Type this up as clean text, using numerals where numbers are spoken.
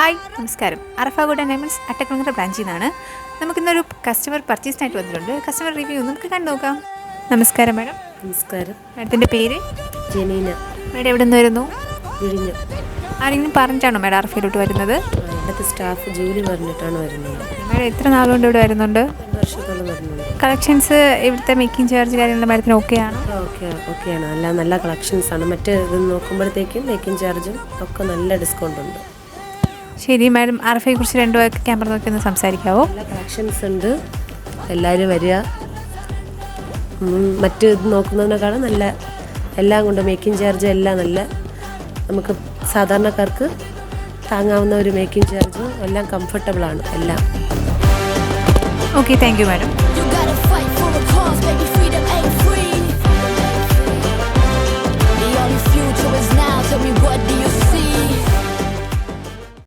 Hi നമസ്കാരം. അറഫ gold and diamonds Attakulangara ബ്രാഞ്ചിൽ നിന്നാണ്. നമുക്കിന്നൊരു കസ്റ്റമർ പർച്ചേസിനായിട്ട് വന്നിട്ടുണ്ട്. കസ്റ്റമർ റിവ്യൂ നമുക്ക് കണ്ടു നോക്കാം. നമസ്കാരം മാഡം. നമസ്കാരം. മാഡത്തിൻ്റെ പേര്? ജനീന. മാഡം എവിടെ നിന്ന് വരുന്നു? വിഴിഞ്ഞു. ആരെങ്കിലും പറഞ്ഞിട്ടാണോ മാഡം അറഫയിലോട്ട് വരുന്നത്? ഇവിടുത്തെ സ്റ്റാഫ് ജോലി പറഞ്ഞിട്ടാണ് വരുന്നത്. മാഡം എത്ര നാളുകൊണ്ട് ഇവിടെ വരുന്നുണ്ട്? 2 വർഷത്തോളം വരുന്നുണ്ട്. കളക്ഷൻസ് ഇവിടുത്തെ മേക്കിംഗ് ചാർജ് കാര്യങ്ങൾ മാഡത്തിന് ഓക്കെയാണോ? ഓക്കെയാണ്. എല്ലാം നല്ല കളക്ഷൻസാണ്. മറ്റ് ഇത് നോക്കുമ്പോഴത്തേക്കും മേക്കിംഗ് ചാർജും ഒക്കെ നല്ല ഡിസ്കൗണ്ട് ഉണ്ട്. ശരി മാഡം, അറഫയെക്കുറിച്ച് 2 വാക്ക് ക്യാമറ നോക്കി ഒന്ന് സംസാരിക്കാവോ? നല്ല കളക്ഷൻസ് ഉണ്ട്. എല്ലാവരും വരിക. മറ്റ് ഇത് നോക്കുന്നതിനേക്കാളും നല്ല എല്ലാം കൊണ്ട് മേക്കിംഗ് ചാർജ് എല്ലാം നല്ല നമുക്ക് സാധാരണക്കാർക്ക് താങ്ങാവുന്ന ഒരു മേക്കിംഗ് ചാർജും എല്ലാം കംഫർട്ടബിളാണ് എല്ലാം. Okay, thank you madam. The only future is now. Tell me, what do you